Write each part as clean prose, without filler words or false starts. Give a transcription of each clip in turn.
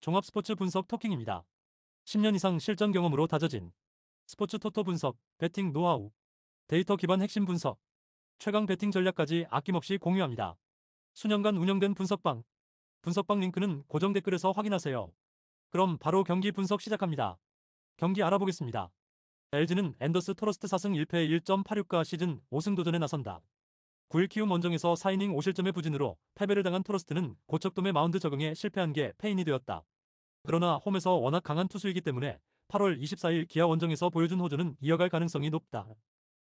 종합스포츠 분석 토킹입니다. 10년 이상 실전 경험으로 다져진 스포츠 토토 분석, 배팅 노하우, 데이터 기반 핵심 분석, 최강 배팅 전략까지 아낌없이 공유합니다. 수년간 운영된 분석방 링크는 고정 댓글에서 확인하세요. 그럼 바로 경기 분석 시작합니다. 경기 알아보겠습니다. LG는 앤더스 토러스트 4승 1패 1.86가 시즌 5승 도전에 나선다. 9일 키움 원정에서 4이닝 5실점의 부진으로 패배를 당한 토러스트는 고척돔의 마운드 적응에 실패한 게 패인이 되었다. 그러나 홈에서 워낙 강한 투수이기 때문에 8월 24일 기아 원정에서 보여준 호조는 이어갈 가능성이 높다.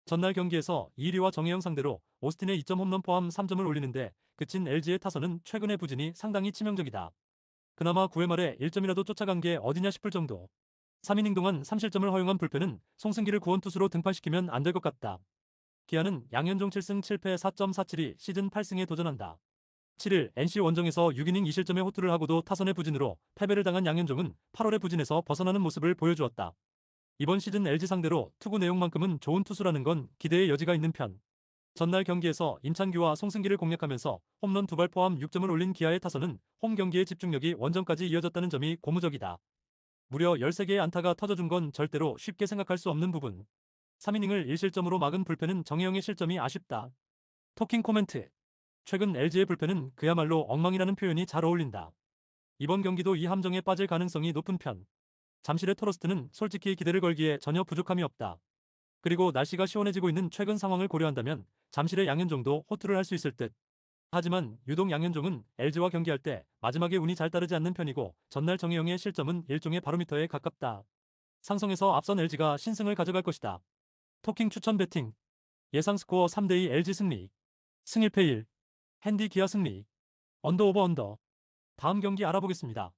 전날 경기에서 이리와 정혜영 상대로 오스틴의 2점 홈런 포함 3점을 올리는데 그친 LG의 타선은 최근의 부진이 상당히 치명적이다. 그나마 9회 말에 1점이라도 쫓아간 게 어디냐 싶을 정도. 3이닝 동안 3실점을 허용한 불펜은 송승기를 구원 투수로 등판시키면 안 될 것 같다. 기아는 양현종 7승 7패 4.47이 시즌 8승에 도전한다. 7일 NC 원정에서 6이닝 2실점의 호투를 하고도 타선의 부진으로 패배를 당한 양현종은 8월의 부진에서 벗어나는 모습을 보여주었다. 이번 시즌 LG 상대로 투구 내용만큼은 좋은 투수라는 건 기대의 여지가 있는 편. 전날 경기에서 임창규와 송승기를 공략하면서 홈런 2발 포함 6점을 올린 기아의 타선은 홈 경기의 집중력이 원정까지 이어졌다는 점이 고무적이다. 무려 13개의 안타가 터져준 건 절대로 쉽게 생각할 수 없는 부분. 3이닝을 1실점으로 막은 불펜은 정혜영의 실점이 아쉽다. 토킹 코멘트. 최근 LG의 불펜은 그야말로 엉망이라는 표현이 잘 어울린다. 이번 경기도 이 함정에 빠질 가능성이 높은 편. 잠실의 토러스트는 솔직히 기대를 걸기에 전혀 부족함이 없다. 그리고 날씨가 시원해지고 있는 최근 상황을 고려한다면 잠실의 양현종도 호투를 할 수 있을 듯. 하지만 유독 양현종은 LG와 경기할 때 마지막에 운이 잘 따르지 않는 편이고 전날 정혜영의 실점은 일종의 바로미터에 가깝다. 상성에서 앞선 LG가 신승을 가져갈 것이다. 토킹 추천 배팅. 예상 스코어 3대2 LG 승리. 승 1패 1. 핸디 기아 승리. 언더 오버 언더. 다음 경기 알아보겠습니다.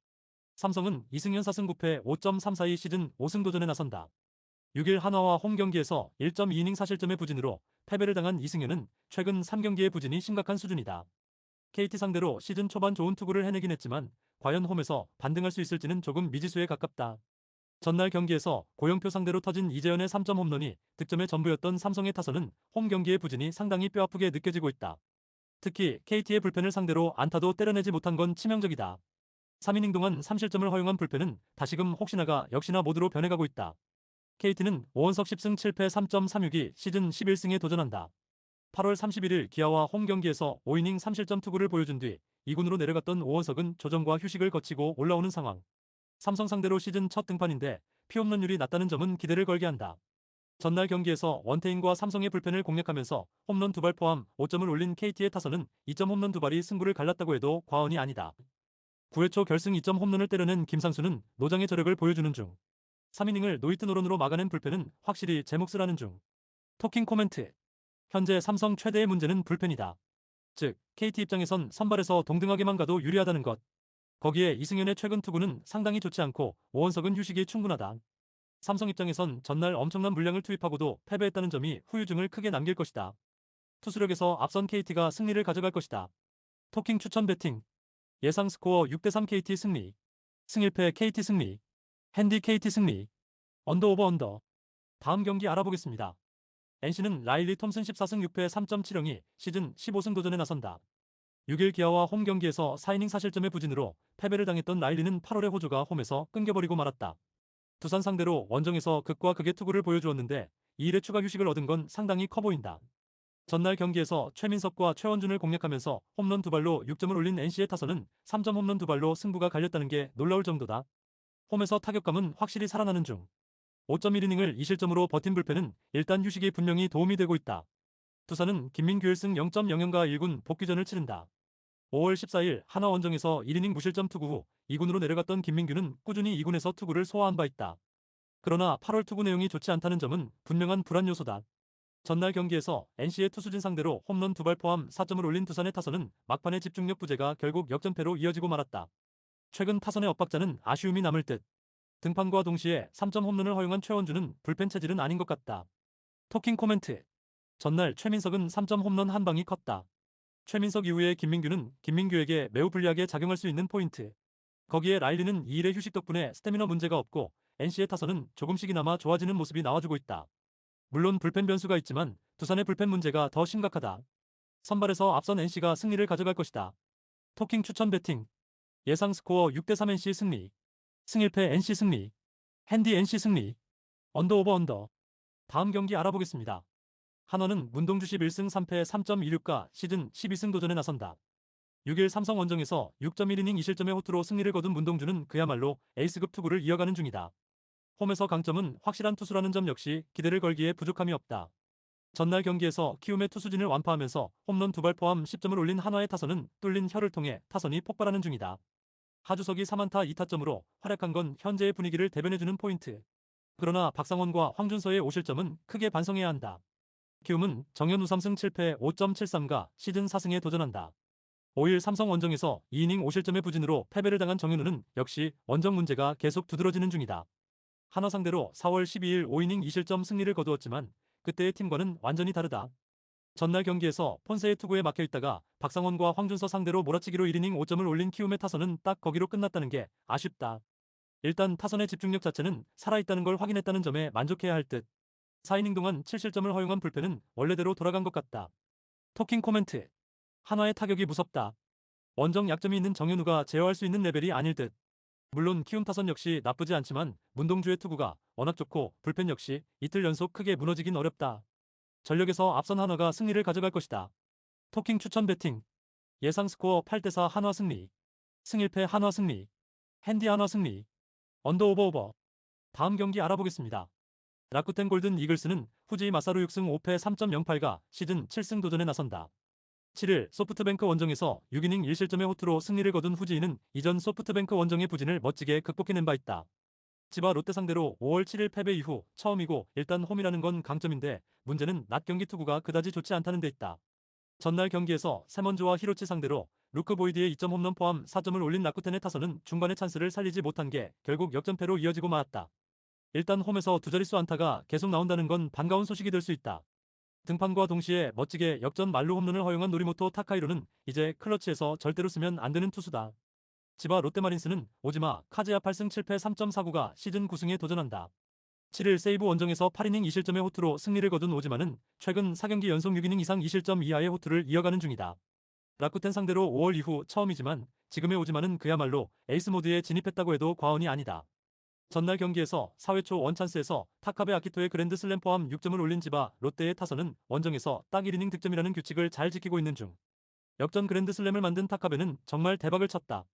삼성은 이승현 4승 9패 5.342 시즌 5승 도전에 나선다. 6일 한화와 홈 경기에서 1.2이닝 4실점의 부진으로 패배를 당한 이승현은 최근 3경기의 부진이 심각한 수준이다. KT 상대로 시즌 초반 좋은 투구를 해내긴 했지만 과연 홈에서 반등할 수 있을지는 조금 미지수에 가깝다. 전날 경기에서 고영표 상대로 터진 이재현의 3점 홈런이 득점의 전부였던 삼성의 타선은 홈 경기의 부진이 상당히 뼈아프게 느껴지고 있다. 특히 KT의 불펜을 상대로 안타도 때려내지 못한 건 치명적이다. 3이닝 동안 3실점을 허용한 불펜은 다시금 혹시나가 역시나 모드로 변해가고 있다. KT는 오원석 10승 7패 3.36이 시즌 11승에 도전한다. 8월 31일 기아와 홈 경기에서 5이닝 3실점 투구를 보여준 뒤 2군으로 내려갔던 오원석은 조정과 휴식을 거치고 올라오는 상황. 삼성 상대로 시즌 첫 등판인데 피홈런율이 낮다는 점은 기대를 걸게 한다. 전날 경기에서 원태인과 삼성의 불펜을 공략하면서 홈런 2발 포함 5점을 올린 KT의 타선은 2점 홈런 2발이 승부를 갈랐다고 해도 과언이 아니다. 9회 초 결승 2점 홈런을 때려낸 김상수는 노장의 저력을 보여주는 중. 3이닝을 노히트 노런으로 막아낸 불펜은 확실히 제 몫을 하는 중. 토킹 코멘트. 현재 삼성 최대의 문제는 불펜이다. 즉, KT 입장에선 선발에서 동등하게만 가도 유리하다는 것. 거기에 이승현의 최근 투구는 상당히 좋지 않고 오원석은 휴식이 충분하다. 삼성 입장에선 전날 엄청난 물량을 투입하고도 패배했다는 점이 후유증을 크게 남길 것이다. 투수력에서 앞선 KT가 승리를 가져갈 것이다. 토킹 추천 배팅. 예상 스코어 6대3 KT 승리. 승 1패 KT 승리. 핸디 KT 승리. 언더 오버 언더. 다음 경기 알아보겠습니다. NC는 라일리 톰슨 14승 6패 3.70이 시즌 15승 도전에 나선다. 6일 기아와 홈 경기에서 4이닝 4실점의 부진으로 패배를 당했던 라일리는 8월의 호조가 홈에서 끊겨버리고 말았다. 두산 상대로 원정에서 극과 극의 투구를 보여주었는데 2일의 추가 휴식을 얻은 건 상당히 커 보인다. 전날 경기에서 최민석과 최원준을 공략하면서 홈런 2발로 6점을 올린 NC의 타선은 3점 홈런 2발로 승부가 갈렸다는 게 놀라울 정도다. 홈에서 타격감은 확실히 살아나는 중. 5.1이닝을 2실점으로 버틴 불펜은 일단 휴식이 분명히 도움이 되고 있다. 두산은 김민규 1승 0.00가 1군 복귀전을 치른다. 5월 14일 한화 원정에서 1이닝 무실점 투구 후 2군으로 내려갔던 김민규는 꾸준히 2군에서 투구를 소화한 바 있다. 그러나 8월 투구 내용이 좋지 않다는 점은 분명한 불안 요소다. 전날 경기에서 NC의 투수진 상대로 홈런 2발 포함 4점을 올린 두산의 타선은 막판의 집중력 부재가 결국 역전패로 이어지고 말았다. 최근 타선의 엇박자는 아쉬움이 남을 듯. 등판과 동시에 3점 홈런을 허용한 최원주는 불펜 체질은 아닌 것 같다. 토킹 코멘트. 전날 최민석은 3점 홈런 한 방이 컸다. 최민석 이후에 김민규는 김민규에게 매우 불리하게 작용할 수 있는 포인트. 거기에 라일리는 2일의 휴식 덕분에 스태미너 문제가 없고 NC의 타선은 조금씩이나마 좋아지는 모습이 나와주고 있다. 물론 불펜 변수가 있지만 두산의 불펜 문제가 더 심각하다. 선발에서 앞선 NC가 승리를 가져갈 것이다. 토킹 추천 배팅. 예상 스코어 6대3 NC 승리. 승일패 NC 승리. 핸디 NC 승리. 언더 오버 언더. 다음 경기 알아보겠습니다. 한화는 문동주 11승 3패 3.26가 시즌 12승 도전에 나선다. 6일 삼성 원정에서 6.1이닝 2실점의 호투로 승리를 거둔 문동주는 그야말로 에이스급 투구를 이어가는 중이다. 홈에서 강점은 확실한 투수라는 점 역시 기대를 걸기에 부족함이 없다. 전날 경기에서 키움의 투수진을 완파하면서 홈런 2발 포함 10점을 올린 한화의 타선은 뚫린 혀를 통해 타선이 폭발하는 중이다. 하주석이 3안타 2타점으로 활약한 건 현재의 분위기를 대변해주는 포인트. 그러나 박상원과 황준서의 5실점은 크게 반성해야 한다. 키움은 정현우 3승 7패 5.73가 시즌 4승에 도전한다. 5일 삼성 원정에서 2이닝 5실점의 부진으로 패배를 당한 정현우는 역시 원정 문제가 계속 두드러지는 중이다. 한화 상대로 4월 12일 5이닝 2실점 승리를 거두었지만 그때의 팀과는 완전히 다르다. 전날 경기에서 폰세의 투구에 막혀있다가 박상원과 황준서 상대로 몰아치기로 1이닝 5점을 올린 키움의 타선은 딱 거기로 끝났다는 게 아쉽다. 일단 타선의 집중력 자체는 살아있다는 걸 확인했다는 점에 만족해야 할 듯. 4이닝 동안 7실점을 허용한 불펜은 원래대로 돌아간 것 같다. 토킹 코멘트. 한화의 타격이 무섭다. 원정 약점이 있는 정현우가 제어할 수 있는 레벨이 아닐 듯. 물론 키움 타선 역시 나쁘지 않지만 문동주의 투구가 워낙 좋고 불펜 역시 이틀 연속 크게 무너지긴 어렵다. 전력에서 앞선 한화가 승리를 가져갈 것이다. 토킹 추천 배팅. 예상 스코어 8대4 한화 승리. 승일패 한화 승리. 핸디 한화 승리. 언더 오버 오버. 다음 경기 알아보겠습니다. 라쿠텐 골든 이글스는 후지 마사루 6승 5패 3.08가 시즌 7승 도전에 나선다. 7일 소프트뱅크 원정에서 6이닝 1실점의 호투로 승리를 거둔 후지인은 이전 소프트뱅크 원정의 부진을 멋지게 극복해낸 바 있다. 지바 롯데 상대로 5월 7일 패배 이후 처음이고 일단 홈이라는 건 강점인데 문제는 낮 경기 투구가 그다지 좋지 않다는 데 있다. 전날 경기에서 세먼즈와 히로치 상대로 루크 보이드의 2점 홈런 포함 4점을 올린 라쿠텐의 타선은 중반의 찬스를 살리지 못한 게 결국 역전패로 이어지고 말았다. 일단 홈에서 두 자릿수 안타가 계속 나온다는 건 반가운 소식이 될 수 있다. 등판과 동시에 멋지게 역전 만루 홈런을 허용한 노리모토 타카이로는 이제 클러치에서 절대로 쓰면 안 되는 투수다. 지바 롯데마린스는 오지마 카즈야 8승 7패 3.49가 시즌 9승에 도전한다. 7일 세이브 원정에서 8이닝 2실점의 호투로 승리를 거둔 오지마는 최근 4경기 연속 6이닝 이상 2실점 이하의 호투를 이어가는 중이다. 라쿠텐 상대로 5월 이후 처음이지만 지금의 오지마는 그야말로 에이스 모드에 진입했다고 해도 과언이 아니다. 전날 경기에서 4회 초 원찬스에서 타카베 아키토의 그랜드 슬램 포함 6점을 올린 지바 롯데의 타선은 원정에서 딱 1이닝 득점이라는 규칙을 잘 지키고 있는 중. 역전 그랜드 슬램을 만든 타카베는 정말 대박을 쳤다.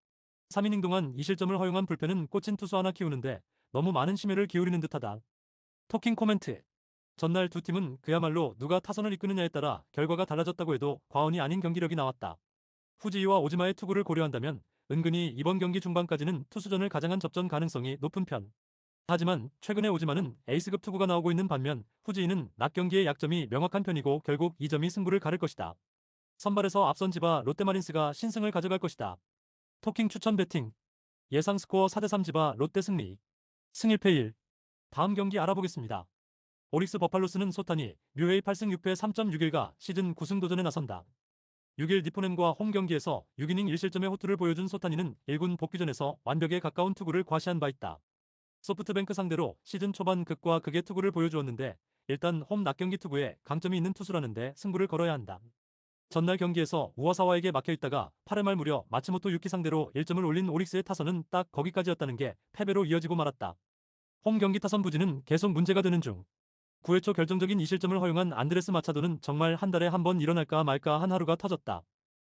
3이닝 동안 2실점을 허용한 불펜은 꽂힌 투수 하나 키우는데 너무 많은 심혈을 기울이는 듯하다. 토킹 코멘트. 전날 두 팀은 그야말로 누가 타선을 이끄느냐에 따라 결과가 달라졌다고 해도 과언이 아닌 경기력이 나왔다. 후지이와 오지마의 투구를 고려한다면 은근히 이번 경기 중반까지는 투수전을 가장한 접전 가능성이 높은 편. 하지만 최근에 오지마는 에이스급 투구가 나오고 있는 반면 후지이는 낮 경기의 약점이 명확한 편이고 결국 이 점이 승부를 가를 것이다. 선발에서 앞선 지바 롯데마린스가 신승을 가져갈 것이다. 토킹 추천 배팅. 예상 스코어 4대3 지바 롯데 승리. 승일패 1. 다음 경기 알아보겠습니다. 오릭스 버팔로스는 소타니 뮤웨이 8승 6패 3.61가 시즌 9승 도전에 나선다. 6일 니포넨과 홈 경기에서 6이닝 1실점의 호투를 보여준 소타니는 1군 복귀전에서 완벽에 가까운 투구를 과시한 바 있다. 소프트뱅크 상대로 시즌 초반 극과 극의 투구를 보여주었는데 일단 홈 낮경기 투구에 강점이 있는 투수라는데 승부를 걸어야 한다. 전날 경기에서 우와사와에게 막혀있다가 8회 말 무려 마츠모토 유키 상대로 1점을 올린 오릭스의 타선은 딱 거기까지였다는 게 패배로 이어지고 말았다. 홈 경기 타선 부진은 계속 문제가 되는 중. 9회 초 결정적인 2실점을 허용한 안드레스 마차도는 정말 한 달에 한 번 일어날까 말까 한 하루가 터졌다.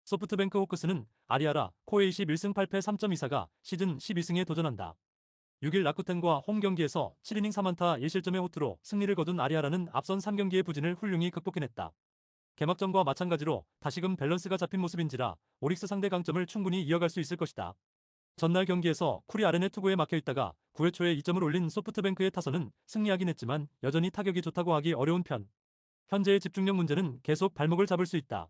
소프트뱅크 호크스는 아리아라 코에이 11승 8패 3.24가 시즌 12승에 도전한다. 6일 라쿠텐과 홈 경기에서 7이닝 3안타 1실점의 호투로 승리를 거둔 아리아라는 앞선 3경기의 부진을 훌륭히 극복해냈다. 개막전과 마찬가지로 다시금 밸런스가 잡힌 모습인지라 오릭스 상대 강점을 충분히 이어갈 수 있을 것이다. 전날 경기에서 쿠리 아렌의 투구에 막혀있다가 9회 초에 2점을 올린 소프트뱅크의 타선은 승리하긴 했지만 여전히 타격이 좋다고 하기 어려운 편. 현재의 집중력 문제는 계속 발목을 잡을 수 있다.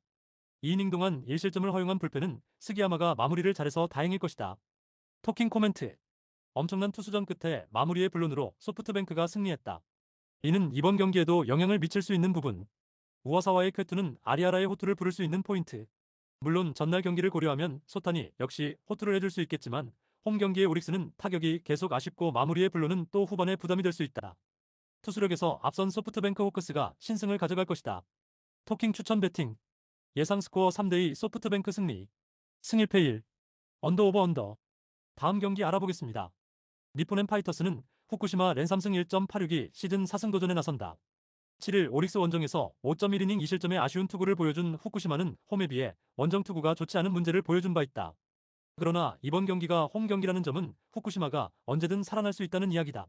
2이닝 동안 1실점을 허용한 불펜은 스기야마가 마무리를 잘해서 다행일 것이다. 토킹 코멘트. 엄청난 투수전 끝에 마무리의 블론으로 소프트뱅크가 승리했다. 이는 이번 경기에도 영향을 미칠 수 있는 부분. 우와사와의 쾌투는 아리아라의 호투를 부를 수 있는 포인트. 물론 전날 경기를 고려하면 소타니 역시 호투를 해줄 수 있겠지만 홈 경기의 오릭스는 타격이 계속 아쉽고 마무리의 블론은 또 후반에 부담이 될 수 있다. 투수력에서 앞선 소프트뱅크 호크스가 신승을 가져갈 것이다. 토킹 추천 배팅. 예상 스코어 3대2 소프트뱅크 승리. 승일패 1. 언더 오버 언더. 다음 경기 알아보겠습니다. 니포넨 파이터스는 후쿠시마 랜3승 1.86이 시즌 4승 도전에 나선다. 7일 오릭스 원정에서 5.1이닝 2실점의 아쉬운 투구를 보여준 후쿠시마는 홈에 비해 원정 투구가 좋지 않은 문제를 보여준 바 있다. 그러나 이번 경기가 홈 경기라는 점은 후쿠시마가 언제든 살아날 수 있다는 이야기다.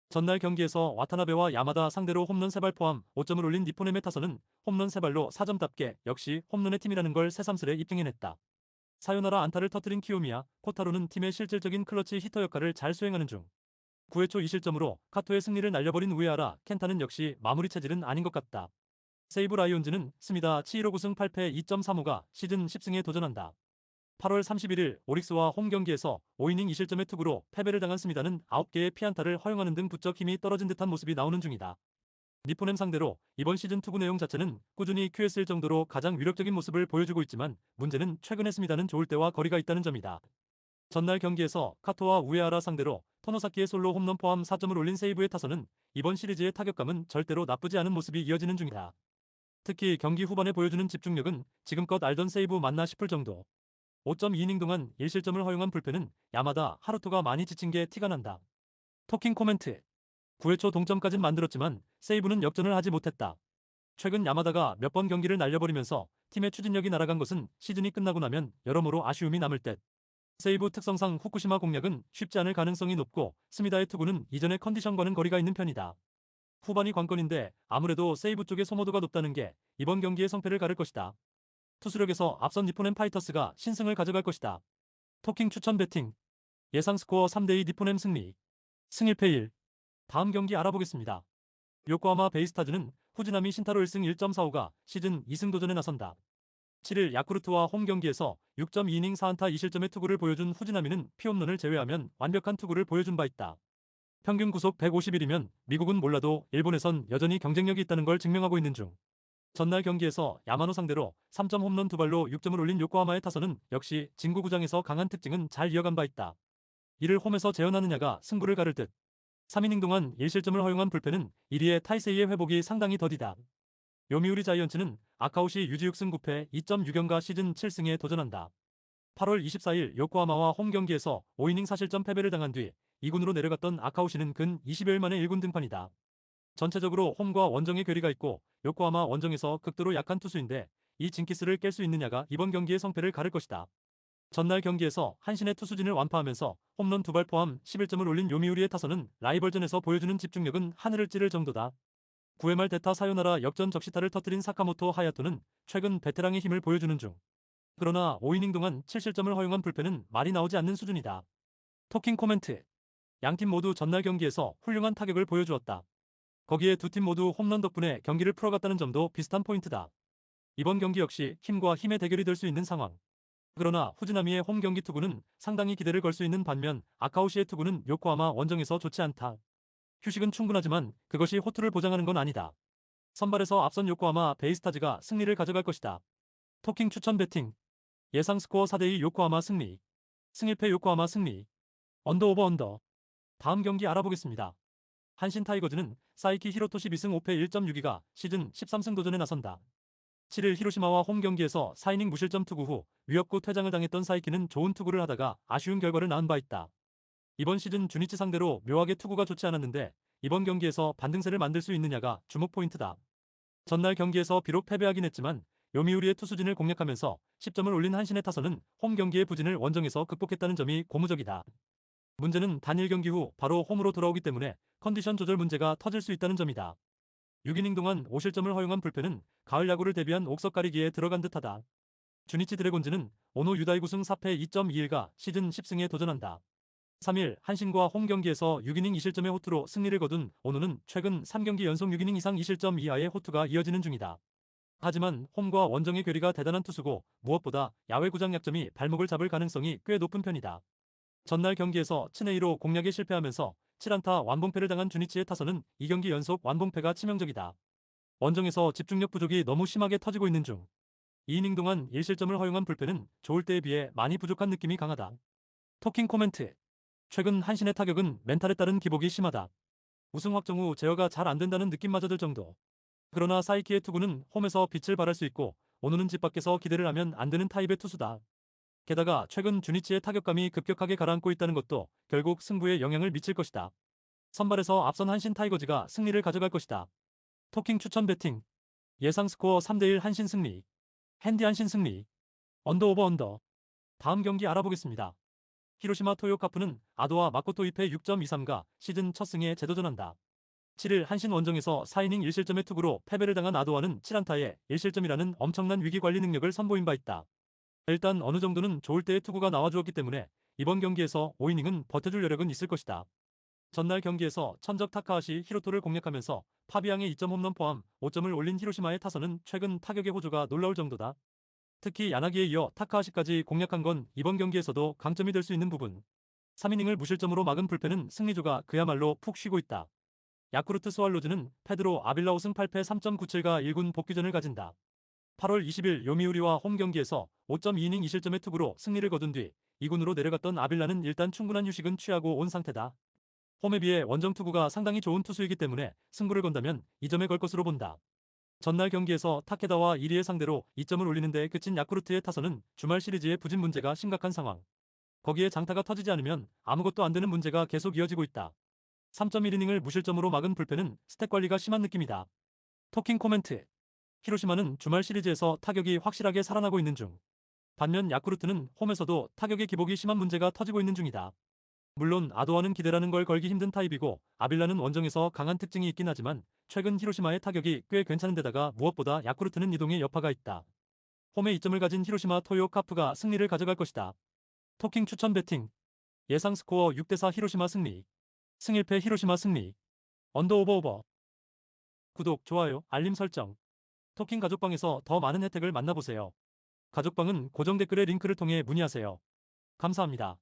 전날 경기에서 와타나베와 야마다 상대로 홈런 3발 포함 5점을 올린 니포넴의 타선은 홈런 3발로 4점답게 역시 홈런의 팀이라는 걸 새삼스레 입증해냈다. 사요나라 안타를 터뜨린 키요미야 코타로는 팀의 실질적인 클러치 히터 역할을 잘 수행하는 중. 9회 초 2실점으로 카토의 승리를 날려버린 우에하라 켄타는 역시 마무리 체질은 아닌 것 같다. 세이브 라이온즈는 스미다 7호 9승 8패 2.35가 시즌 10승에 도전한다. 8월 31일 오릭스와 홈 경기에서 5이닝 2실점의 투구로 패배를 당한 스미다는 9개의 피안타를 허용하는 등 부쩍 힘이 떨어진 듯한 모습이 나오는 중이다. 니포넴 상대로 이번 시즌 투구 내용 자체는 꾸준히 QS일 정도로 가장 위력적인 모습을 보여주고 있지만 문제는 최근에 스미다는 좋을 때와 거리가 있다는 점이다. 전날 경기에서 카토와 우에하라 상대로 토노사키의 솔로 홈런 포함 4점을 올린 세이브의 타선은 이번 시리즈의 타격감은 절대로 나쁘지 않은 모습이 이어지는 중이다. 특히 경기 후반에 보여주는 집중력은 지금껏 알던 세이브 맞나 싶을 정도. 5.2이닝 동안 1실점을 허용한 불펜은 야마다 하루토가 많이 지친 게 티가 난다. 토킹 코멘트. 9회 초 동점까진 만들었지만 세이브는 역전을 하지 못했다. 최근 야마다가 몇 번 경기를 날려버리면서 팀의 추진력이 날아간 것은 시즌이 끝나고 나면 여러모로 아쉬움이 남을 듯. 세이브 특성상 후쿠시마 공략은 쉽지 않을 가능성이 높고 스미다의 투구는 이전의 컨디션과는 거리가 있는 편이다. 후반이 관건인데 아무래도 세이브 쪽의 소모도가 높다는 게 이번 경기의 성패를 가를 것이다. 투수력에서 앞선 니포넴 파이터스가 신승을 가져갈 것이다. 토킹 추천 배팅. 예상 스코어 3대2 니포넴 승리. 승 1패 1. 다음 경기 알아보겠습니다. 요코하마 베이스타즈는 후지나미 신타로 1승 1.45가 시즌 2승 도전에 나선다. 7일 야쿠르트와 홈 경기에서 6.2이닝 4안타 2실점의 투구를 보여준 후지나미는 피홈런을 제외하면 완벽한 투구를 보여준 바 있다. 평균 구속 150일이면 미국은 몰라도 일본에선 여전히 경쟁력이 있다는 걸 증명하고 있는 중. 전날 경기에서 야마노 상대로 3점 홈런 2발로 6점을 올린 요코하마의 타선은 역시 진구구장에서 강한 특징은 잘 이어간 바 있다. 이를 홈에서 재현하느냐가 승부를 가를 듯. 3이닝 동안 1실점을 허용한 불펜은 1위의 타이세이의 회복이 상당히 더디다. 요미우리 자이언츠는 아카우시 유지 6승 9패 2.6연가 시즌 7승에 도전한다. 8월 24일 요코하마와 홈 경기에서 5이닝 4실점 패배를 당한 뒤 2군으로 내려갔던 아카우시는 근 20여일 만에 1군 등판이다. 전체적으로 홈과 원정의 괴리가 있고 요코하마 원정에서 극도로 약한 투수인데 이 징키스를 깰 수 있느냐가 이번 경기의 성패를 가를 것이다. 전날 경기에서 한신의 투수진을 완파하면서 홈런 2발 포함 11점을 올린 요미우리의 타선은 라이벌전에서 보여주는 집중력은 하늘을 찌를 정도다. 9회 말 대타 사요나라 역전 적시타를 터뜨린 사카모토 하야토는 최근 베테랑의 힘을 보여주는 중. 그러나 5이닝 동안 7실점을 허용한 불펜은 말이 나오지 않는 수준이다. 토킹 코멘트. 양팀 모두 전날 경기에서 훌륭한 타격을 보여주었다. 거기에 두 팀 모두 홈런 덕분에 경기를 풀어갔다는 점도 비슷한 포인트다. 이번 경기 역시 힘과 힘의 대결이 될 수 있는 상황. 그러나 후지나미의 홈 경기 투구는 상당히 기대를 걸 수 있는 반면 아카우시의 투구는 요코하마 원정에서 좋지 않다. 휴식은 충분하지만 그것이 호투를 보장하는 건 아니다. 선발에서 앞선 요코하마 베이스타즈가 승리를 가져갈 것이다. 토킹 추천 배팅. 예상 스코어 4대2 요코하마 승리. 승 1패 요코하마 승리. 언더 오버 언더. 다음 경기 알아보겠습니다. 한신 타이거즈는 사이키 히로토시 2승 5패 1.62가 시즌 13승 도전에 나선다. 7일 히로시마와 홈 경기에서 4이닝 무실점 투구 후 위협구 퇴장을 당했던 사이키는 좋은 투구를 하다가 아쉬운 결과를 낳은 바 있다. 이번 시즌 주니치 상대로 묘하게 투구가 좋지 않았는데 이번 경기에서 반등세를 만들 수 있느냐가 주목 포인트다. 전날 경기에서 비록 패배하긴 했지만 요미우리의 투수진을 공략하면서 10점을 올린 한신의 타선은 홈 경기의 부진을 원정에서 극복했다는 점이 고무적이다. 문제는 단일 경기 후 바로 홈으로 돌아오기 때문에 컨디션 조절 문제가 터질 수 있다는 점이다. 6이닝 동안 5실점을 허용한 불펜은 가을 야구를 대비한 옥석 가리기에 들어간 듯하다. 주니치 드래곤즈는 오노 유다이 9승 4패 2.21가 시즌 10승에 도전한다. 3일 한신과 홈 경기에서 6이닝 2실점의 호투로 승리를 거둔 오노는 최근 3경기 연속 6이닝 이상 2실점 이하의 호투가 이어지는 중이다. 하지만 홈과 원정의 괴리가 대단한 투수고 무엇보다 야외 구장 약점이 발목을 잡을 가능성이 꽤 높은 편이다. 전날 경기에서 친에이로 공략에 실패하면서 7안타 완봉패를 당한 주니치의 타선은 2경기 연속 완봉패가 치명적이다. 원정에서 집중력 부족이 너무 심하게 터지고 있는 중. 2이닝 동안 1실점을 허용한 불펜은 좋을 때에 비해 많이 부족한 느낌이 강하다. 토킹 코멘트. 최근 한신의 타격은 멘탈에 따른 기복이 심하다. 우승 확정 후 제어가 잘 안된다는 느낌마저 들 정도. 그러나 사이키의 투구는 홈에서 빛을 발할 수 있고 오누는 집 밖에서 기대를 하면 안되는 타입의 투수다. 게다가 최근 주니치의 타격감이 급격하게 가라앉고 있다는 것도 결국 승부에 영향을 미칠 것이다. 선발에서 앞선 한신 타이거즈가 승리를 가져갈 것이다. 토킹 추천 배팅. 예상 스코어 3대1 한신 승리. 핸디 한신 승리. 언더 오버 언더. 다음 경기 알아보겠습니다. 히로시마 토요카프는 아도와 마코토 이페 6.23가 시즌 첫 승에 재도전한다. 7일 한신 원정에서 4이닝 1실점의 투구로 패배를 당한 아도와는 7안타에 1실점이라는 엄청난 위기 관리 능력을 선보인 바 있다. 일단 어느 정도는 좋을 때의 투구가 나와주었기 때문에 이번 경기에서 5이닝은 버텨줄 여력은 있을 것이다. 전날 경기에서 천적 타카하시 히로토를 공략하면서 파비앙의 2점 홈런 포함 5점을 올린 히로시마의 타선은 최근 타격의 호조가 놀라울 정도다. 특히 야나기에 이어 타카하시까지 공략한 건 이번 경기에서도 강점이 될 수 있는 부분. 3이닝을 무실점으로 막은 불펜은 승리조가 그야말로 푹 쉬고 있다. 야쿠르트 스왈로즈는 페드로 아빌라 5승 8패 3.97가 1군 복귀전을 가진다. 8월 20일 요미우리와 홈 경기에서 5.2이닝 2실점의 투구로 승리를 거둔 뒤 2군으로 내려갔던 아빌라는 일단 충분한 휴식은 취하고 온 상태다. 홈에 비해 원정 투구가 상당히 좋은 투수이기 때문에 승부를 건다면 이 점에 걸 것으로 본다. 전날 경기에서 타케다와 1위의 상대로 2점을 올리는 데 그친 야쿠르트의 타선은 주말 시리즈의 부진 문제가 심각한 상황. 거기에 장타가 터지지 않으면 아무것도 안 되는 문제가 계속 이어지고 있다. 3.1이닝을 무실점으로 막은 불펜은 스탯 관리가 심한 느낌이다. 토킹 코멘트. 히로시마는 주말 시리즈에서 타격이 확실하게 살아나고 있는 중. 반면 야쿠르트는 홈에서도 타격의 기복이 심한 문제가 터지고 있는 중이다. 물론 아도와는 기대라는 걸 걸기 힘든 타입이고 아빌라는 원정에서 강한 특징이 있긴 하지만 최근 히로시마의 타격이 꽤 괜찮은 데다가 무엇보다 야쿠르트는 이동의 여파가 있다. 홈에 2점을 가진 히로시마 토요 카프가 승리를 가져갈 것이다. 토킹 추천 배팅. 예상 스코어 6대4 히로시마 승리. 승일패 히로시마 승리. 언더 오버 오버. 구독, 좋아요, 알림 설정. 토킹 가족방에서 더 많은 혜택을 만나보세요. 가족방은 고정 댓글의 링크를 통해 문의하세요. 감사합니다.